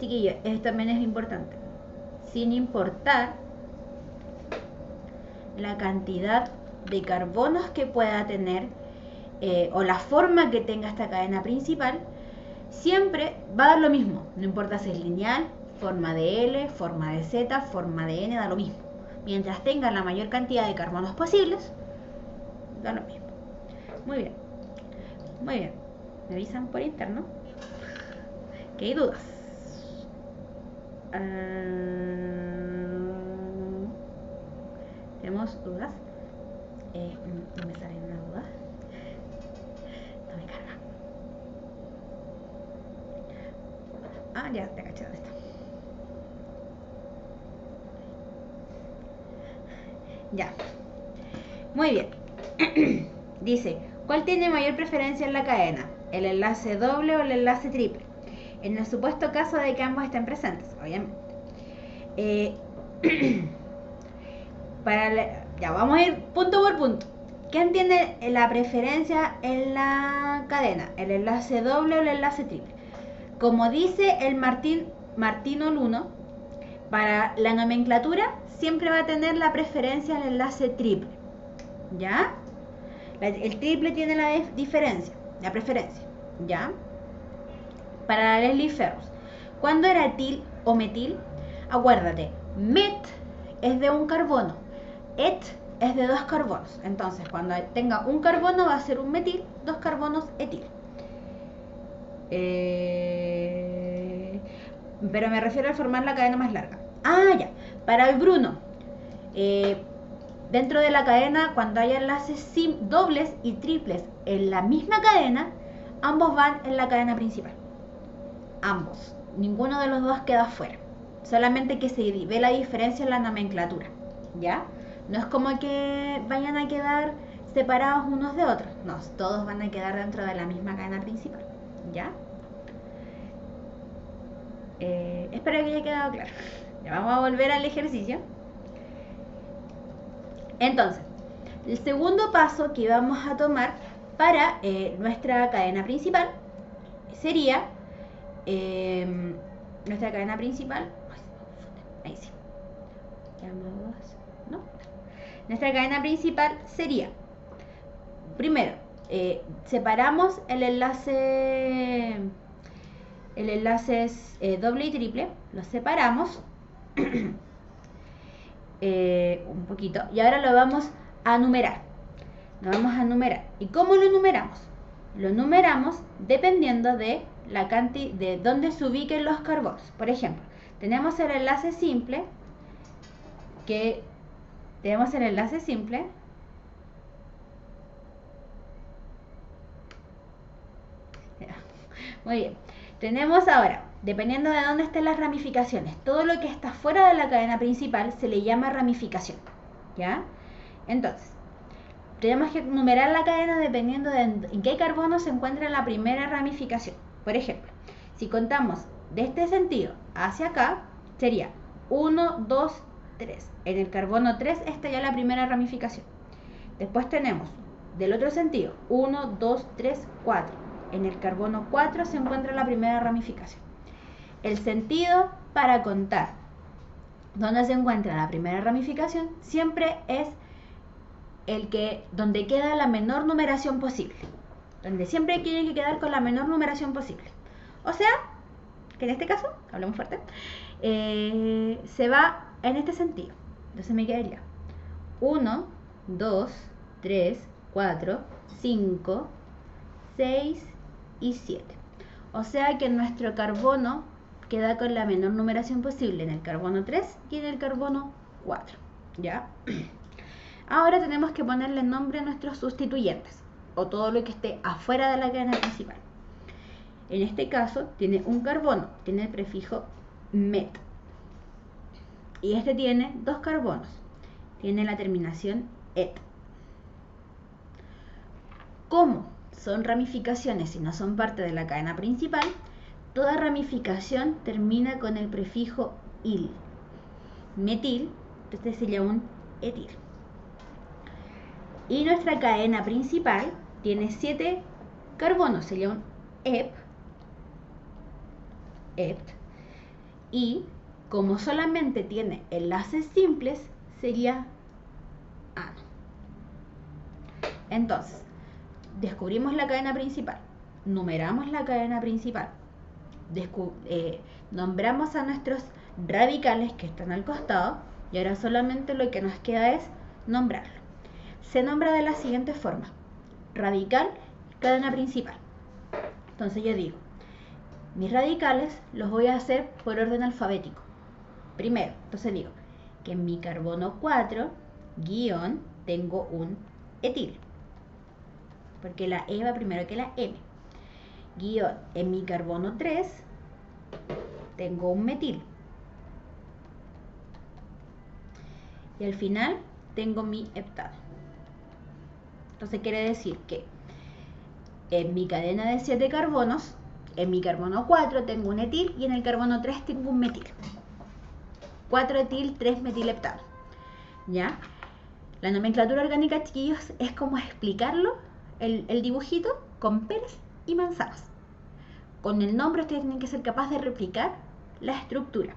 Speaker 1: Chiquillos, esto también es importante. Sin importar la cantidad de carbonos que pueda tener o la forma que tenga esta cadena principal, siempre va a dar lo mismo. No importa si es lineal, forma de L, forma de Z, forma de N, da lo mismo. Mientras tenga la mayor cantidad de carbonos posibles, da lo mismo. Muy bien. Muy bien. Me avisan por interno que hay dudas. ¿Tenemos dudas? No me sale una duda. No me carga. Ya te caché dónde está. Ya. Muy bien. Dice, ¿cuál tiene mayor preferencia en la cadena? ¿El enlace doble o el enlace triple? En el supuesto caso de que ambos estén presentes, obviamente. Ya, vamos a ir punto por punto. ¿Quién tiene la preferencia en la cadena? ¿El enlace doble o el enlace triple? Como dice el Martino Luno, para la nomenclatura siempre va a tener la preferencia el enlace triple. ¿Ya? El triple tiene la diferencia, la preferencia. ¿Ya? Para Leslie Ferrus, ¿cuándo era etil o metil? Acuérdate, met es de un carbono, et es de dos carbonos. Entonces, cuando tenga un carbono va a ser un metil, dos carbonos etil. Pero me refiero a formar la cadena más larga. Ah, ya. Para el Bruno, dentro de la cadena, cuando hay enlaces dobles y triples en la misma cadena, ambos van en la cadena principal. Ambos. Ninguno de los dos queda fuera. Solamente que se ve la diferencia en la nomenclatura. ¿Ya? No es como que vayan a quedar separados unos de otros. No, todos van a quedar dentro de la misma cadena principal. ¿Ya? Espero que haya quedado claro. Ya vamos a volver al ejercicio. Entonces, el segundo paso que vamos a tomar para nuestra cadena principal sería nuestra cadena principal. Ahí sí. ¿No? Nuestra cadena principal sería, primero, separamos el enlace doble y triple, los separamos un poquito y ahora lo vamos a numerar. Lo vamos a numerar. ¿Y cómo lo numeramos? Lo numeramos dependiendo de la cantidad, de dónde se ubiquen los carbonos. Por ejemplo, tenemos el enlace simple Muy bien. Tenemos ahora, dependiendo de dónde estén las ramificaciones, todo lo que está fuera de la cadena principal se le llama ramificación. ¿Ya? Entonces, tenemos que numerar la cadena dependiendo de en qué carbono se encuentra la primera ramificación. Por ejemplo, si contamos de este sentido hacia acá, sería 1, 2, 3. En el carbono 3 está ya la primera ramificación. Después tenemos del otro sentido 1, 2, 3, 4. En el carbono 4 se encuentra la primera ramificación. El sentido para contar dónde se encuentra la primera ramificación siempre es donde queda la menor numeración posible. Donde siempre tiene que quedar con la menor numeración posible. O sea, que en este caso, hablemos fuerte, se va en este sentido. Entonces me quedaría 1, 2, 3, 4, 5, 6 y 7. O sea que nuestro carbono queda con la menor numeración posible en el carbono 3 y en el carbono 4. ¿Ya? Ahora tenemos que ponerle nombre a nuestros sustituyentes o todo lo que esté afuera de la cadena principal. En este caso tiene un carbono, tiene el prefijo met. Y este tiene dos carbonos, tiene la terminación et. Como son ramificaciones y no son parte de la cadena principal, toda ramificación termina con el prefijo il. Metil, entonces sería un etil. Y nuestra cadena principal tiene 7 carbonos, sería un ept. Y como solamente tiene enlaces simples, sería ano. Entonces, descubrimos la cadena principal, numeramos la cadena principal, nombramos a nuestros radicales que están al costado y ahora solamente lo que nos queda es nombrarlo. Se nombra de la siguiente forma: radical, cadena principal. Entonces yo digo, mis radicales los voy a hacer por orden alfabético. Primero, entonces digo que en mi carbono 4 guión tengo un etil, porque la E va primero que la M. Guión, en mi carbono 3 tengo un metil. Y al final tengo mi heptano. Entonces quiere decir que en mi cadena de 7 carbonos, en mi carbono 4 tengo un etil y en el carbono 3 tengo un metil. 4 etil, 3 metileptano. ¿Ya? La nomenclatura orgánica, chiquillos, es como explicarlo, el dibujito, con peras y manzanas. Con el nombre ustedes tienen que ser capaces de replicar la estructura.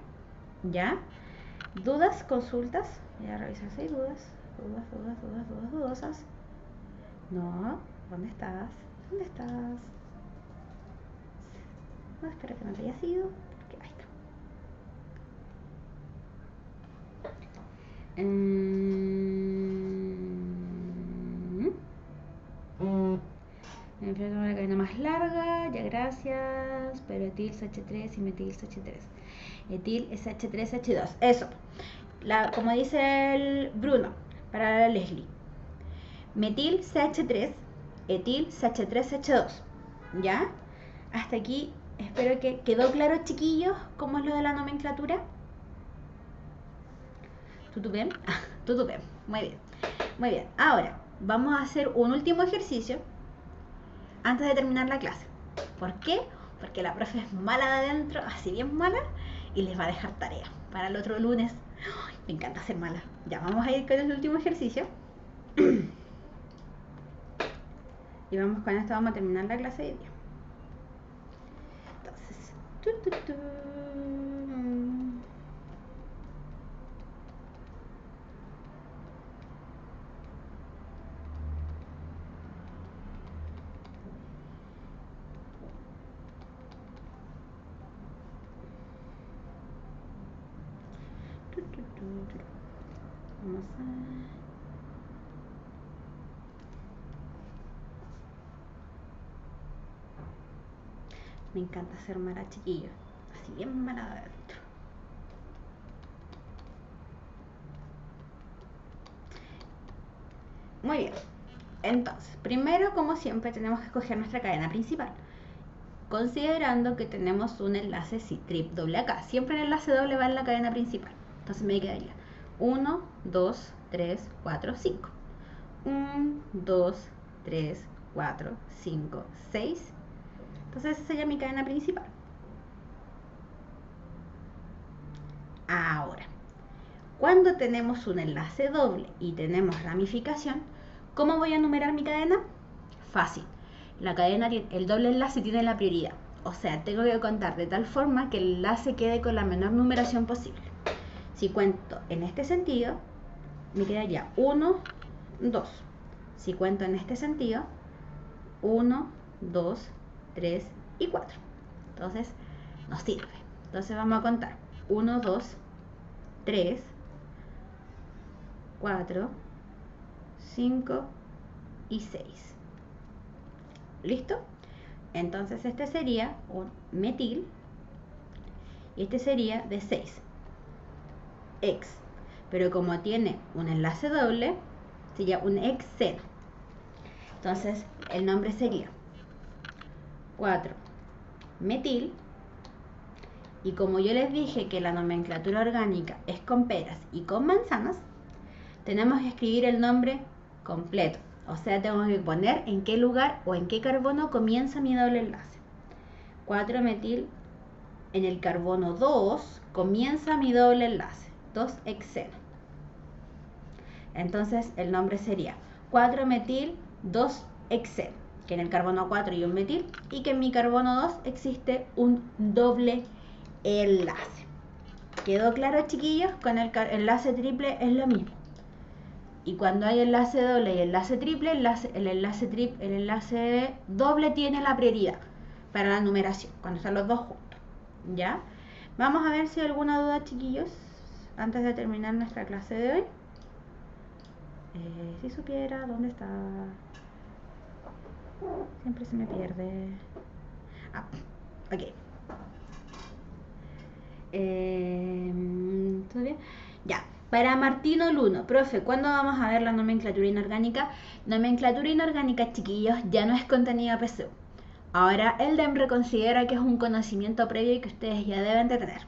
Speaker 1: ¿Ya? ¿Dudas? ¿Consultas? Voy a revisar si hay dudas. Dudosas. No. ¿Dónde estás? ¿Dónde estás? No, espero que no te hayas ido. Porque ahí está. Enfrento una cadena más larga, ya gracias, pero etil CH3 y metil CH3. Etil es H3H2, eso. Como dice el Bruno, para la Leslie. Metil CH3, etil CH3H2. ¿Ya? Hasta aquí espero que quedó claro, chiquillos, cómo es lo de la nomenclatura. ¿Tú bien? Tú bien. Muy bien. Muy bien. Ahora, vamos a hacer un último ejercicio antes de terminar la clase. ¿Por qué? Porque la profe es mala de adentro, así bien mala, y les va a dejar tarea para el otro lunes. ¡Ay! Me encanta ser mala. Ya, vamos a ir con el último ejercicio. Y vamos con esto, vamos a terminar la clase de hoy día. Entonces, vamos a... Me encanta ser mala, chiquillo. Así bien mala de adentro. Muy bien. Entonces, primero, como siempre, tenemos que escoger nuestra cadena principal, considerando que tenemos un enlace CITRIP doble acá. Siempre el enlace doble va en la cadena principal. Entonces me quedaría 1, 2, 3, 4, 5. 1, 2, 3, 4, 5, 6. Entonces esa sería mi cadena principal. Ahora, cuando tenemos un enlace doble y tenemos ramificación, ¿cómo voy a numerar mi cadena? Fácil. La cadena, el doble enlace tiene la prioridad. O sea, tengo que contar de tal forma que el enlace quede con la menor numeración posible. Si cuento en este sentido, me quedaría 1, 2. Si cuento en este sentido, 1, 2, 3 y 4. Entonces, nos sirve. Entonces vamos a contar 1, 2, 3, 4, 5 y 6. ¿Listo? Entonces este sería un metil y este sería de 6. Ex. Pero como tiene un enlace doble, sería un hexeno. Entonces el nombre sería 4 metil. Y como yo les dije que la nomenclatura orgánica es con peras y con manzanas, tenemos que escribir el nombre completo. O sea, tengo que poner en qué lugar o en qué carbono comienza mi doble enlace. 4 metil, en el carbono 2 comienza mi doble enlace, 2-hexeno. Entonces el nombre sería 4 metil 2-hexeno, que en el carbono 4 hay un metil y que en mi carbono 2 existe un doble enlace. ¿Quedó claro, chiquillos? Con el enlace triple es lo mismo. Y cuando hay enlace doble y enlace triple, el enlace doble tiene la prioridad para la numeración, cuando están los dos juntos. ¿Ya? Vamos a ver si hay alguna duda, chiquillos, antes de terminar nuestra clase de hoy. Si supiera dónde está. Siempre se me pierde. Ah, ok. ¿Todo bien? Ya. Para Martino Luno, profe, ¿cuándo vamos a ver la nomenclatura inorgánica? Nomenclatura inorgánica, chiquillos, ya no es contenido PSU. Ahora el DEMRE considera que es un conocimiento previo y que ustedes ya deben de tener.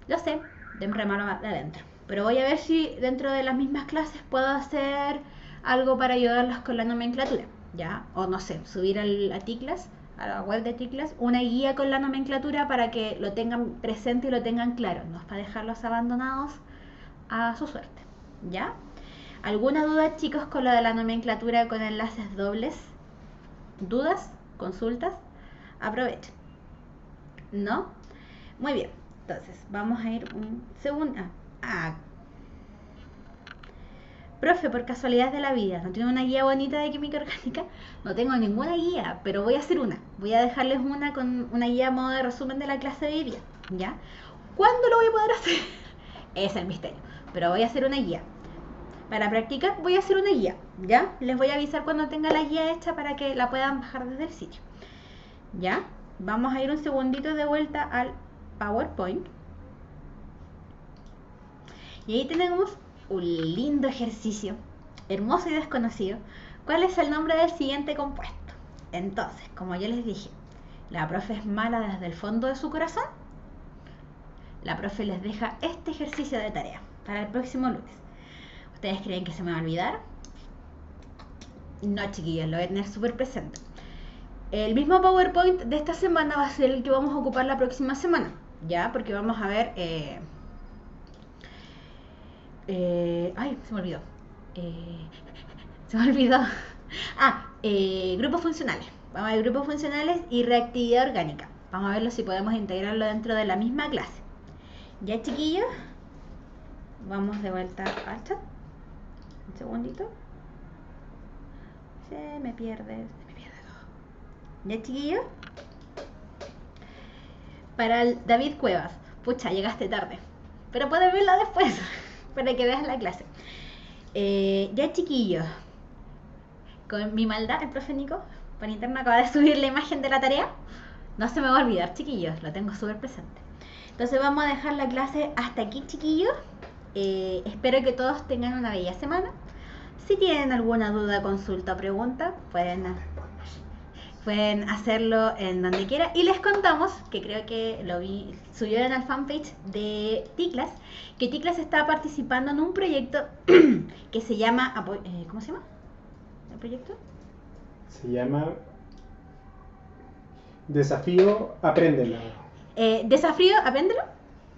Speaker 1: Lo sé, DEMRE malo de adentro. Pero voy a ver si dentro de las mismas clases puedo hacer algo para ayudarlos con la nomenclatura, ¿ya? O no sé, subir a TICLAS, a la web de TICLAS, una guía con la nomenclatura para que lo tengan presente y lo tengan claro, no es para dejarlos abandonados a su suerte, ¿ya? ¿Alguna duda, chicos, con lo de la nomenclatura con enlaces dobles? ¿Dudas? ¿Consultas? Aprovechen. ¿No? Muy bien, entonces vamos a ir un segundo. Profe, por casualidad de la vida, ¿no tiene una guía bonita de química orgánica? No tengo ninguna guía, pero voy a hacer una. Voy a dejarles una con una guía a modo de resumen de la clase de hoy día, ¿ya? ¿Cuándo lo voy a poder hacer? Es el misterio, pero voy a hacer una guía. Para practicar voy a hacer una guía, ¿ya? Les voy a avisar cuando tenga la guía hecha para que la puedan bajar desde el sitio, ¿ya? Vamos a ir un segundito de vuelta al PowerPoint. Y ahí tenemos un lindo ejercicio, hermoso y desconocido. ¿Cuál es el nombre del siguiente compuesto? Entonces, como yo les dije, la profe es mala desde el fondo de su corazón. La profe les deja este ejercicio de tarea para el próximo lunes. ¿Ustedes creen que se me va a olvidar? No, chiquillos, lo voy a tener súper presente. El mismo PowerPoint de esta semana va a ser el que vamos a ocupar la próxima semana, ¿ya? Porque vamos a ver... ay, se me olvidó. Se me olvidó. Grupos funcionales. Vamos a ver grupos funcionales y reactividad orgánica. Vamos a verlo si podemos integrarlo dentro de la misma clase. ¿Ya, chiquillos? Vamos de vuelta al chat. Un segundito. Se me pierde todo. ¿Ya, chiquillos? Para el David Cuevas. Pucha, llegaste tarde. Pero puedes verla después para que veas la clase. Ya, chiquillos. Con mi maldad, el profe Nico, por interno acaba de subir la imagen de la tarea. No se me va a olvidar, chiquillos. Lo tengo súper presente. Entonces vamos a dejar la clase hasta aquí, chiquillos. Espero que todos tengan una bella semana. Si tienen alguna duda, consulta o pregunta, pueden hacerlo en donde quiera. Y les contamos, que creo que lo vi, subieron al fanpage de TICLAS, que TICLAS está participando en un proyecto que se llama... ¿Cómo se llama el proyecto?
Speaker 2: Se llama Desafío Apréndelo.
Speaker 1: ¿Desafío Apréndelo?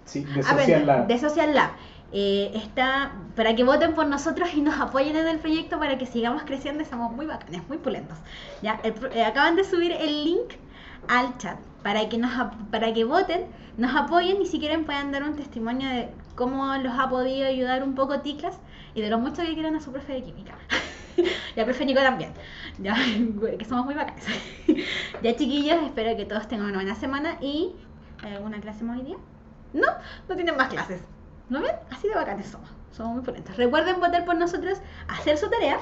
Speaker 2: Sí, de Social Lab.
Speaker 1: De Social Lab. Está para que voten por nosotros y nos apoyen en el proyecto para que sigamos creciendo. Somos muy bacanes, muy pulentos. ¿Ya? Acaban de subir el link al chat para que voten, nos apoyen y si quieren puedan dar un testimonio de cómo los ha podido ayudar un poco TICLAS y de lo mucho que quieren a su profe de química. Y al profe Nico también, ya, que somos muy bacanes. Ya, chiquillos, espero que todos tengan una buena semana. ¿Y hay alguna clase más hoy día? No tienen más clases. ¿No ven? Así de bacanes somos muy pulentos. Recuerden votar por nosotros, hacer su tarea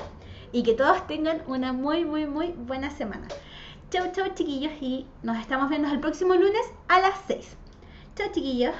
Speaker 1: y que todos tengan una muy, muy, muy buena semana. Chau, chau, chiquillos, y nos estamos viendo el próximo lunes a las 6. Chau, chiquillos.